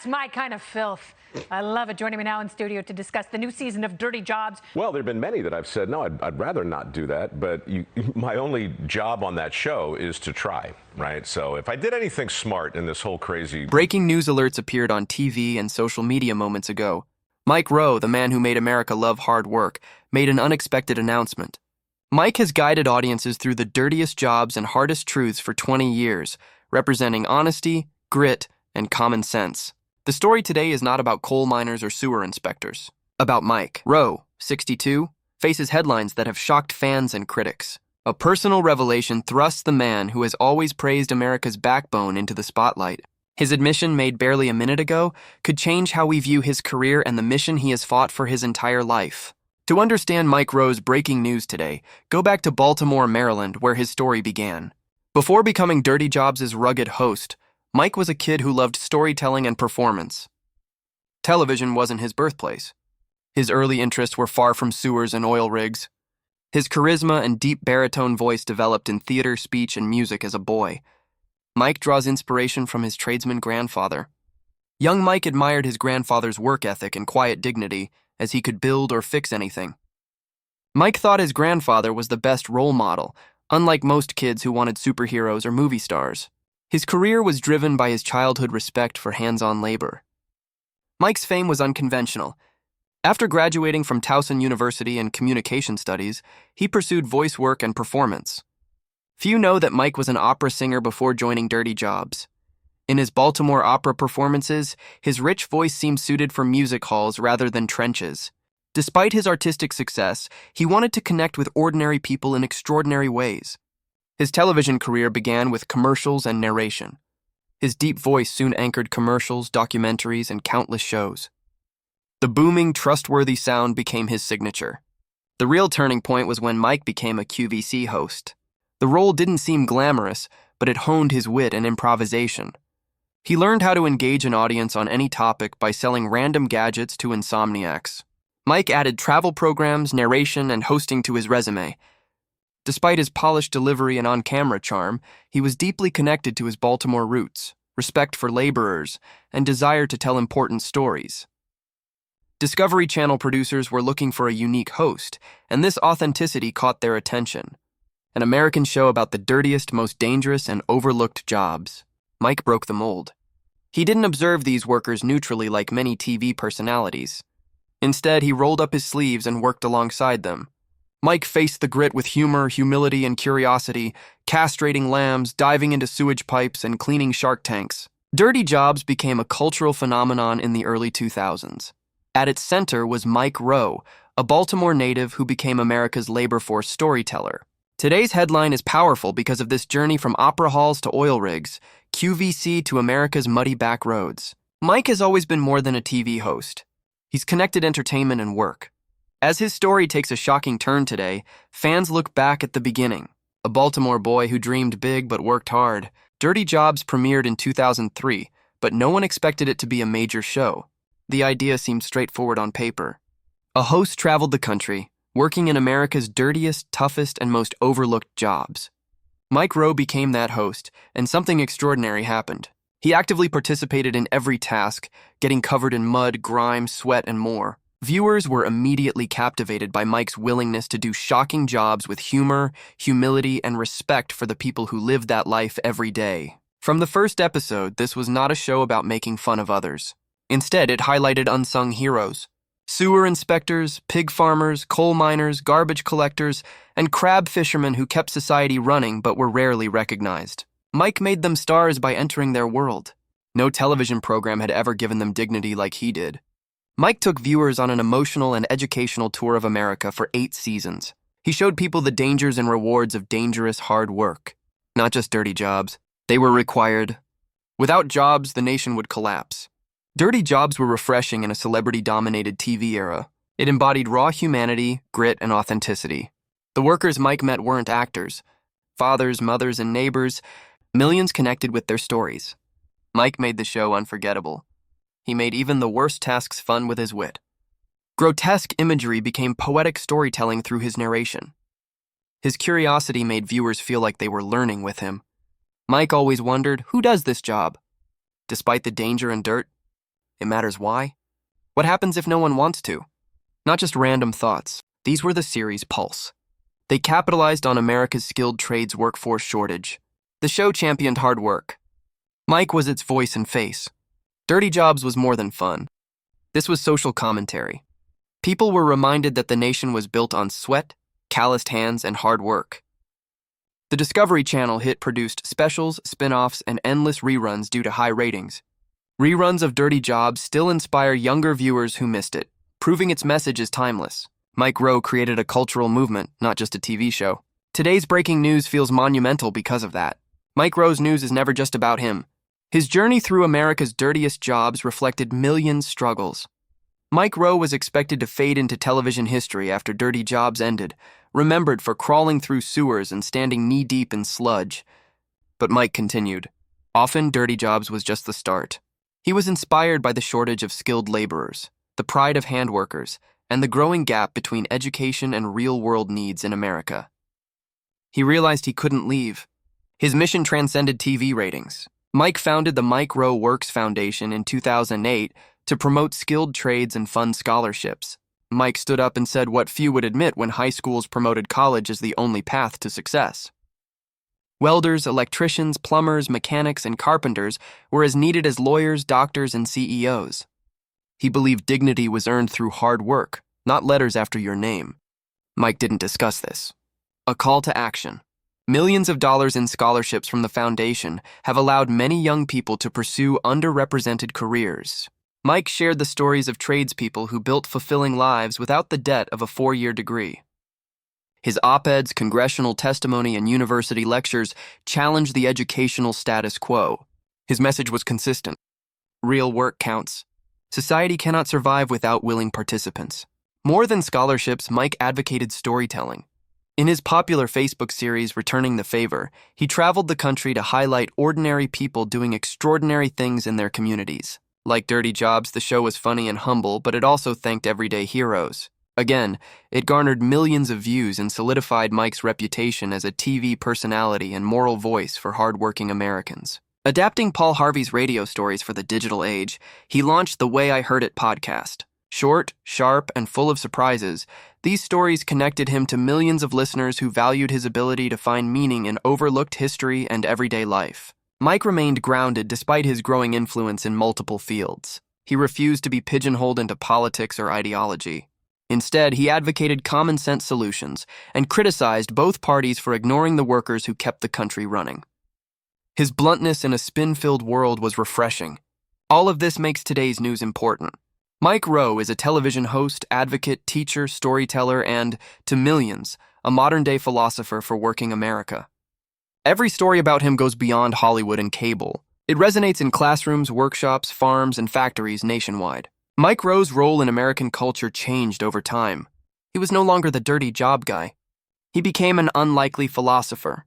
That's my kind of filth. I love it. Joining me now in studio to discuss the new season of Dirty Jobs. Well, there have been many that I've said, no, I'd rather not do that. But my only job on that show is to try, right? So if I did anything smart in this whole crazy... Breaking news alerts appeared on TV and social media moments ago. Mike Rowe, the man who made America love hard work, made an unexpected announcement. Mike has guided audiences through the dirtiest jobs and hardest truths for 20 years, representing honesty, grit, and common sense. The story today is not about coal miners or sewer inspectors. About Mike. Rowe, 62, faces headlines that have shocked fans and critics. A personal revelation thrusts the man who has always praised America's backbone into the spotlight. His admission, made barely a minute ago, could change how we view his career and the mission he has fought for his entire life. To understand Mike Rowe's breaking news today, go back to Baltimore, Maryland, where his story began. Before becoming Dirty Jobs' rugged host, Mike was a kid who loved storytelling and performance. Television wasn't his birthplace. His early interests were far from sewers and oil rigs. His charisma and deep baritone voice developed in theater, speech, and music as a boy. Mike draws inspiration from his tradesman grandfather. Young Mike admired his grandfather's work ethic and quiet dignity, as he could build or fix anything. Mike thought his grandfather was the best role model, unlike most kids who wanted superheroes or movie stars. His career was driven by his childhood respect for hands-on labor. Mike's fame was unconventional. After graduating from Towson University in communication studies, he pursued voice work and performance. Few know that Mike was an opera singer before joining Dirty Jobs. In his Baltimore opera performances, his rich voice seemed suited for music halls rather than trenches. Despite his artistic success, he wanted to connect with ordinary people in extraordinary ways. His television career began with commercials and narration. His deep voice soon anchored commercials, documentaries, and countless shows. The booming, trustworthy sound became his signature. The real turning point was when Mike became a QVC host. The role didn't seem glamorous, but it honed his wit and improvisation. He learned how to engage an audience on any topic by selling random gadgets to insomniacs. Mike added travel programs, narration, and hosting to his resume. Despite his polished delivery and on-camera charm, he was deeply connected to his Baltimore roots, respect for laborers, and desire to tell important stories. Discovery Channel producers were looking for a unique host, and this authenticity caught their attention. An American show about the dirtiest, most dangerous, and overlooked jobs. Mike broke the mold. He didn't observe these workers neutrally like many TV personalities. Instead, he rolled up his sleeves and worked alongside them. Mike faced the grit with humor, humility, and curiosity, castrating lambs, diving into sewage pipes, and cleaning shark tanks. Dirty Jobs became a cultural phenomenon in the early 2000s. At its center was Mike Rowe, a Baltimore native who became America's labor force storyteller. Today's headline is powerful because of this journey from opera halls to oil rigs, QVC to America's muddy back roads. Mike has always been more than a TV host. He's connected entertainment and work. As his story takes a shocking turn today, fans look back at the beginning. A Baltimore boy who dreamed big but worked hard. Dirty Jobs premiered in 2003, but no one expected it to be a major show. The idea seemed straightforward on paper. A host traveled the country, working in America's dirtiest, toughest, and most overlooked jobs. Mike Rowe became that host, and something extraordinary happened. He actively participated in every task, getting covered in mud, grime, sweat, and more. Viewers were immediately captivated by Mike's willingness to do shocking jobs with humor, humility, and respect for the people who lived that life every day. From the first episode, this was not a show about making fun of others. Instead, it highlighted unsung heroes. Sewer inspectors, pig farmers, coal miners, garbage collectors, and crab fishermen who kept society running but were rarely recognized. Mike made them stars by entering their world. No television program had ever given them dignity like he did. Mike took viewers on an emotional and educational tour of America for 8 seasons. He showed people the dangers and rewards of dangerous, hard work. Not just dirty jobs. They were required. Without jobs, the nation would collapse. Dirty Jobs were refreshing in a celebrity-dominated TV era. It embodied raw humanity, grit, and authenticity. The workers Mike met weren't actors. Fathers, mothers, and neighbors. Millions connected with their stories. Mike made the show unforgettable. He made even the worst tasks fun with his wit. Grotesque imagery became poetic storytelling through his narration. His curiosity made viewers feel like they were learning with him. Mike always wondered, who does this job? Despite the danger and dirt, It matters why. What happens if no one wants to? Not just random thoughts. These were the series' pulse. They capitalized on America's skilled trades workforce shortage. The show championed hard work. Mike was its voice and face. Dirty Jobs was more than fun. This was social commentary. People were reminded that the nation was built on sweat, calloused hands, and hard work. The Discovery Channel hit produced specials, spin-offs, and endless reruns due to high ratings. Reruns of Dirty Jobs still inspire younger viewers who missed it, proving its message is timeless. Mike Rowe created a cultural movement, not just a TV show. Today's breaking news feels monumental because of that. Mike Rowe's news is never just about him. His journey through America's dirtiest jobs reflected millions' struggles. Mike Rowe was expected to fade into television history after Dirty Jobs ended, remembered for crawling through sewers and standing knee-deep in sludge. But Mike continued. Often, Dirty Jobs was just the start. He was inspired by the shortage of skilled laborers, the pride of handworkers, and the growing gap between education and real-world needs in America. He realized he couldn't leave. His mission transcended TV ratings. Mike founded the Mike Rowe Works Foundation in 2008 to promote skilled trades and fund scholarships. Mike stood up and said what few would admit when high schools promoted college as the only path to success. Welders, electricians, plumbers, mechanics, and carpenters were as needed as lawyers, doctors, and CEOs. He believed dignity was earned through hard work, not letters after your name. Mike didn't discuss this. A call to action. Millions of dollars in scholarships from the foundation have allowed many young people to pursue underrepresented careers. Mike shared the stories of tradespeople who built fulfilling lives without the debt of a 4-year degree. His op-eds, congressional testimony, and university lectures challenged the educational status quo. His message was consistent. Real work counts. Society cannot survive without willing participants. More than scholarships, Mike advocated storytelling. In his popular Facebook series, Returning the Favor, he traveled the country to highlight ordinary people doing extraordinary things in their communities. Like Dirty Jobs, the show was funny and humble, but it also thanked everyday heroes. Again, it garnered millions of views and solidified Mike's reputation as a TV personality and moral voice for hardworking Americans. Adapting Paul Harvey's radio stories for the digital age, he launched the Way I Heard It podcast. Short, sharp, and full of surprises, these stories connected him to millions of listeners who valued his ability to find meaning in overlooked history and everyday life. Mike remained grounded despite his growing influence in multiple fields. He refused to be pigeonholed into politics or ideology. Instead, he advocated common-sense solutions and criticized both parties for ignoring the workers who kept the country running. His bluntness in a spin-filled world was refreshing. All of this makes today's news important. Mike Rowe is a television host, advocate, teacher, storyteller, and, to millions, a modern-day philosopher for working America. Every story about him goes beyond Hollywood and cable. It resonates in classrooms, workshops, farms, and factories nationwide. Mike Rowe's role in American culture changed over time. He was no longer the dirty job guy. He became an unlikely philosopher,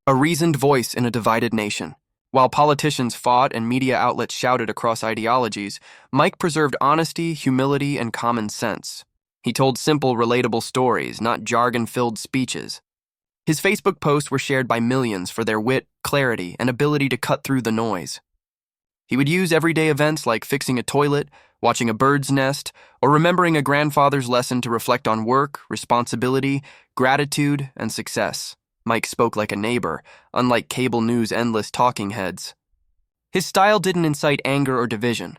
a reasoned voice in a divided nation. While politicians fought and media outlets shouted across ideologies, Mike preserved honesty, humility, and common sense. He told simple, relatable stories, not jargon-filled speeches. His Facebook posts were shared by millions for their wit, clarity, and ability to cut through the noise. He would use everyday events like fixing a toilet, watching a bird's nest, or remembering a grandfather's lesson to reflect on work, responsibility, gratitude, and success. Mike spoke like a neighbor, unlike cable news' endless talking heads. His style didn't incite anger or division.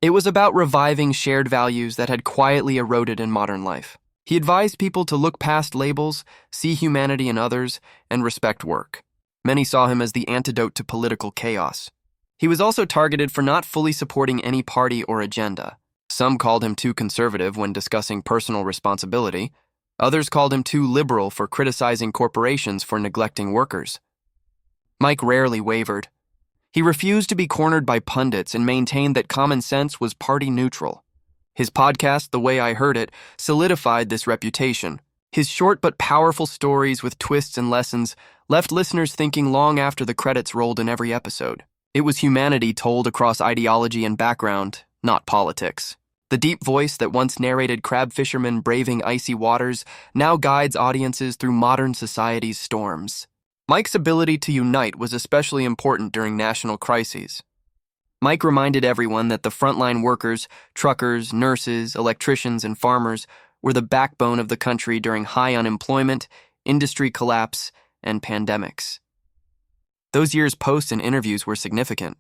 It was about reviving shared values that had quietly eroded in modern life. He advised people to look past labels, see humanity in others, and respect work. Many saw him as the antidote to political chaos. He was also targeted for not fully supporting any party or agenda. Some called him too conservative when discussing personal responsibility. Others called him too liberal for criticizing corporations for neglecting workers. Mike rarely wavered. He refused to be cornered by pundits and maintained that common sense was party neutral. His podcast, The Way I Heard It, solidified this reputation. His short but powerful stories with twists and lessons left listeners thinking long after the credits rolled in every episode. It was humanity told across ideology and background, not politics. The deep voice that once narrated crab fishermen braving icy waters now guides audiences through modern society's storms. Mike's ability to unite was especially important during national crises. Mike reminded everyone that the frontline workers, truckers, nurses, electricians, and farmers were the backbone of the country during high unemployment, industry collapse, and pandemics. Those year's posts and interviews were significant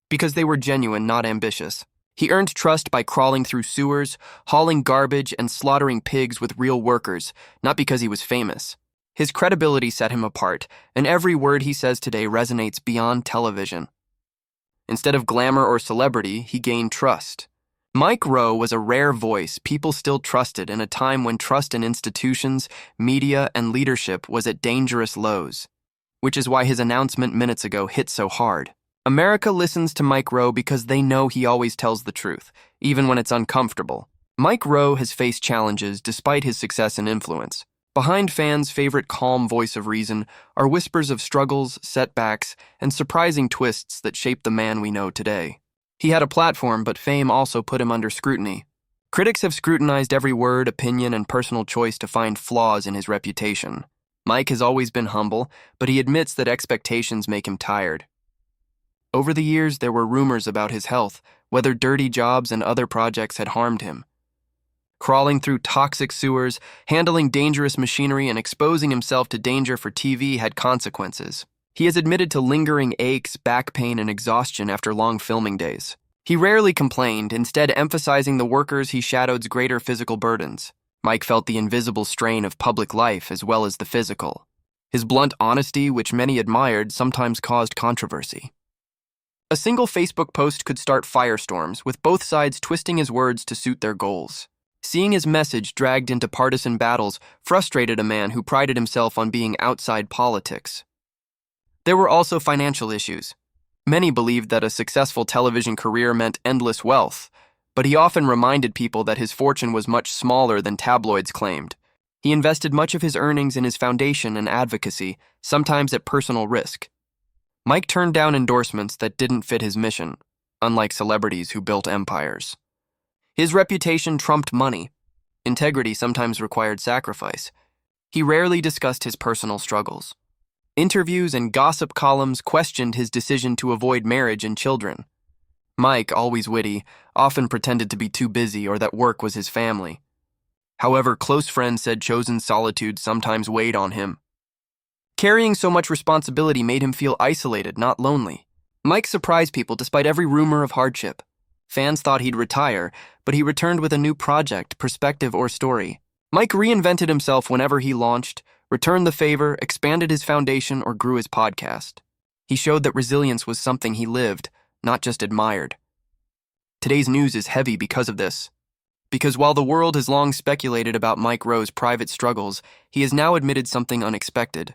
because they were genuine, not ambitious. He earned trust by crawling through sewers, hauling garbage, and slaughtering pigs with real workers, not because he was famous. His credibility set him apart, and every word he says today resonates beyond television. Instead of glamour or celebrity, he gained trust. Mike Rowe was a rare voice people still trusted in a time when trust in institutions, media, and leadership was at dangerous lows, which is why his announcement minutes ago hit so hard. America listens to Mike Rowe because they know he always tells the truth, even when it's uncomfortable. Mike Rowe has faced challenges despite his success and influence. Behind fans' favorite calm voice of reason are whispers of struggles, setbacks, and surprising twists that shape the man we know today. He had a platform, but fame also put him under scrutiny. Critics have scrutinized every word, opinion, and personal choice to find flaws in his reputation. Mike has always been humble, but he admits that expectations make him tired. Over the years, there were rumors about his health, whether dirty jobs and other projects had harmed him. Crawling through toxic sewers, handling dangerous machinery, and exposing himself to danger for TV had consequences. He has admitted to lingering aches, back pain, and exhaustion after long filming days. He rarely complained, instead emphasizing the workers he shadowed's greater physical burdens. Mike felt the invisible strain of public life as well as the physical. His blunt honesty, which many admired, sometimes caused controversy. A single Facebook post could start firestorms, with both sides twisting his words to suit their goals. Seeing his message dragged into partisan battles frustrated a man who prided himself on being outside politics. There were also financial issues. Many believed that a successful television career meant endless wealth, but he often reminded people that his fortune was much smaller than tabloids claimed. He invested much of his earnings in his foundation and advocacy, sometimes at personal risk. Mike turned down endorsements that didn't fit his mission, unlike celebrities who built empires. His reputation trumped money. Integrity sometimes required sacrifice. He rarely discussed his personal struggles. Interviews and gossip columns questioned his decision to avoid marriage and children. Mike, always witty, often pretended to be too busy or that work was his family. However, close friends said chosen solitude sometimes weighed on him. Carrying so much responsibility made him feel isolated, not lonely. Mike surprised people despite every rumor of hardship. Fans thought he'd retire, but he returned with a new project, perspective, or story. Mike reinvented himself whenever he launched, returned the favor, expanded his foundation, or grew his podcast. He showed that resilience was something he lived, not just admired. Today's news is heavy because of this. Because while the world has long speculated about Mike Rowe's private struggles, he has now admitted something unexpected.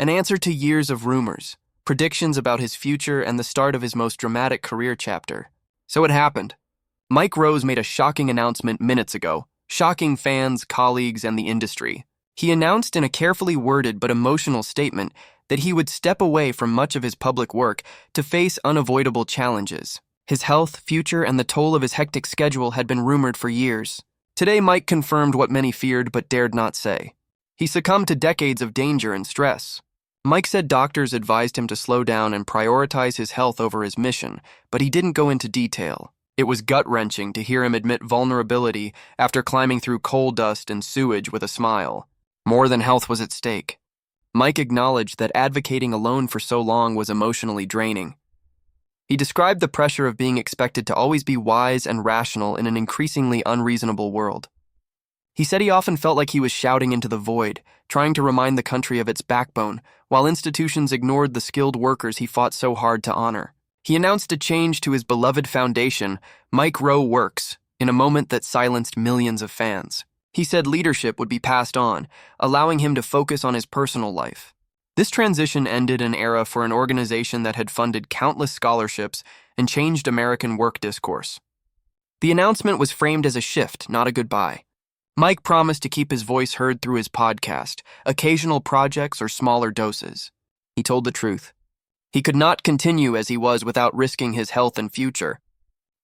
An answer to years of rumors, predictions about his future, and the start of his most dramatic career chapter. So it happened. Mike Rowe made a shocking announcement minutes ago, shocking fans, colleagues, and the industry. He announced in a carefully worded but emotional statement that he would step away from much of his public work to face unavoidable challenges. His health, future, and the toll of his hectic schedule had been rumored for years. Today, Mike confirmed what many feared but dared not say. He succumbed to decades of danger and stress. Mike said doctors advised him to slow down and prioritize his health over his mission, but he didn't go into detail. It was gut-wrenching to hear him admit vulnerability after climbing through coal dust and sewage with a smile. More than health was at stake. Mike acknowledged that advocating alone for so long was emotionally draining. He described the pressure of being expected to always be wise and rational in an increasingly unreasonable world. He said he often felt like he was shouting into the void, trying to remind the country of its backbone, while institutions ignored the skilled workers he fought so hard to honor. He announced a change to his beloved foundation, Mike Rowe Works, in a moment that silenced millions of fans. He said leadership would be passed on, allowing him to focus on his personal life. This transition ended an era for an organization that had funded countless scholarships and changed American work discourse. The announcement was framed as a shift, not a goodbye. Mike promised to keep his voice heard through his podcast, occasional projects, or smaller doses. He told the truth. He could not continue as he was without risking his health and future.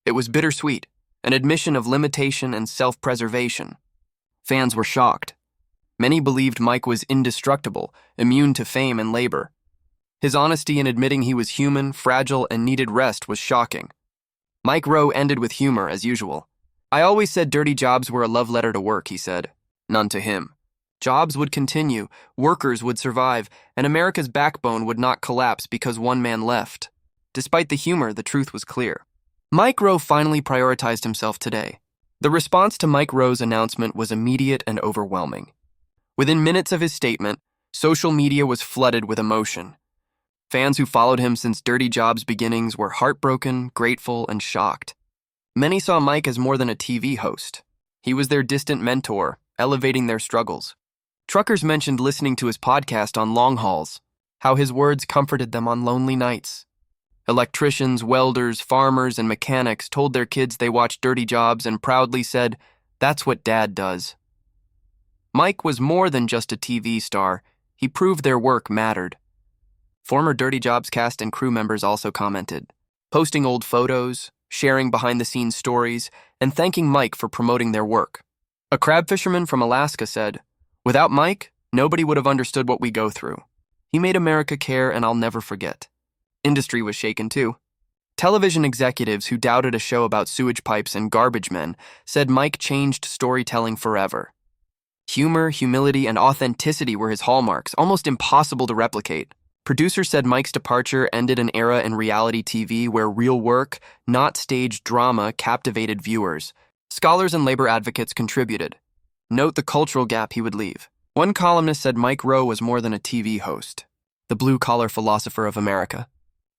It was bittersweet, an admission of limitation and self-preservation. Fans were shocked. Many believed Mike was indestructible, immune to fame and labor. His honesty in admitting he was human, fragile, and needed rest was shocking. Mike Rowe ended with humor, as usual. "I always said dirty jobs were a love letter to work," he said. None to him. Jobs would continue, workers would survive, and America's backbone would not collapse because one man left. Despite the humor, the truth was clear. Mike Rowe finally prioritized himself today. The response to Mike Rowe's announcement was immediate and overwhelming. Within minutes of his statement, social media was flooded with emotion. Fans who followed him since Dirty Jobs' beginnings were heartbroken, grateful, and shocked. Many saw Mike as more than a TV host. He was their distant mentor, elevating their struggles. Truckers mentioned listening to his podcast on long hauls, how his words comforted them on lonely nights. Electricians, welders, farmers, and mechanics told their kids they watched Dirty Jobs and proudly said, "That's what Dad does." Mike was more than just a TV star. He proved their work mattered. Former Dirty Jobs cast and crew members also commented, posting old photos, sharing behind-the-scenes stories, and thanking Mike for promoting their work. A crab fisherman from Alaska said, "Without Mike, nobody would have understood what we go through. He made America care, and I'll never forget." Industry was shaken too. Television executives who doubted a show about sewage pipes and garbage men said Mike changed storytelling forever. Humor, humility, and authenticity were his hallmarks, almost impossible to replicate. Producers said Mike's departure ended an era in reality TV where real work, not staged drama, captivated viewers. Scholars and labor advocates contributed. Note the cultural gap he would leave. One columnist said Mike Rowe was more than a TV host, the blue-collar philosopher of America.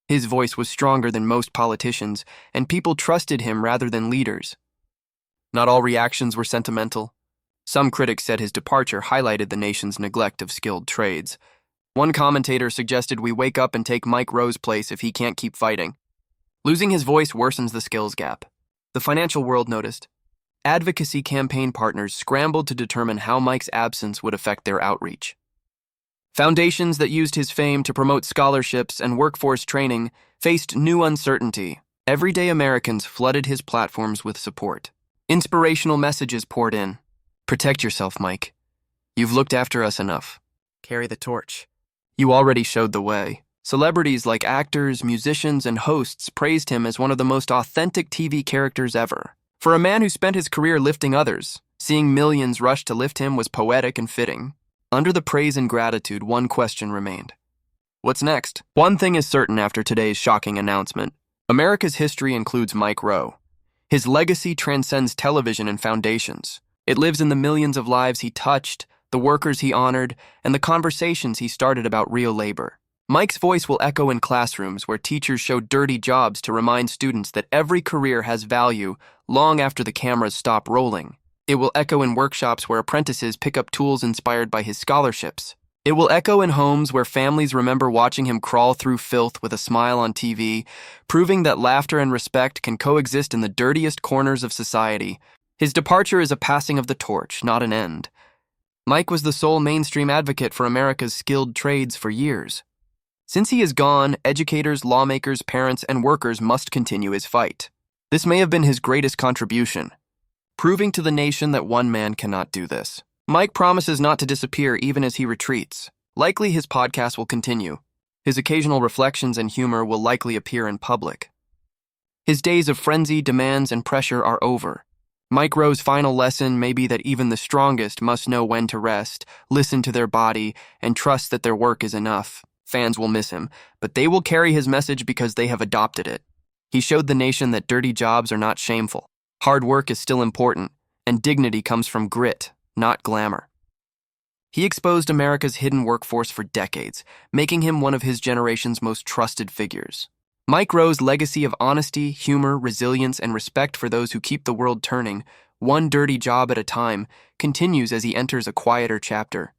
His voice was stronger than most politicians, and people trusted him rather than leaders. Not all reactions were sentimental. Some critics said his departure highlighted the nation's neglect of skilled trades. One commentator suggested we wake up and take Mike Rowe's place if he can't keep fighting. Losing his voice worsens the skills gap. The financial world noticed. Advocacy campaign partners scrambled to determine how Mike's absence would affect their outreach. Foundations that used his fame to promote scholarships and workforce training faced new uncertainty. Everyday Americans flooded his platforms with support. Inspirational messages poured in. "Protect yourself, Mike. You've looked after us enough. Carry the torch. You already showed the way." Celebrities like actors, musicians, and hosts praised him as one of the most authentic TV characters ever. For a man who spent his career lifting others, seeing millions rush to lift him was poetic and fitting. Under the praise and gratitude, one question remained. What's next? One thing is certain after today's shocking announcement. America's history includes Mike Rowe. His legacy transcends television and foundations. It lives in the millions of lives he touched, the workers he honored, and the conversations he started about real labor. Mike's voice will echo in classrooms where teachers show dirty jobs to remind students that every career has value long after the cameras stop rolling. It will echo in workshops where apprentices pick up tools inspired by his scholarships. It will echo in homes where families remember watching him crawl through filth with a smile on TV, proving that laughter and respect can coexist in the dirtiest corners of society. His departure is a passing of the torch, not an end. Mike was the sole mainstream advocate for America's skilled trades for years. Since he is gone, educators, lawmakers, parents, and workers must continue his fight. This may have been his greatest contribution, proving to the nation that one man cannot do this. Mike promises not to disappear even as he retreats. Likely his podcast will continue. His occasional reflections and humor will likely appear in public. His days of frenzy, demands, and pressure are over. Mike Rowe's final lesson may be that even the strongest must know when to rest, listen to their body, and trust that their work is enough. Fans will miss him, but they will carry his message because they have adopted it. He showed the nation that dirty jobs are not shameful. Hard work is still important, and dignity comes from grit, not glamour. He exposed America's hidden workforce for decades, making him one of his generation's most trusted figures. Mike Rowe's legacy of honesty, humor, resilience, and respect for those who keep the world turning, one dirty job at a time, continues as he enters a quieter chapter.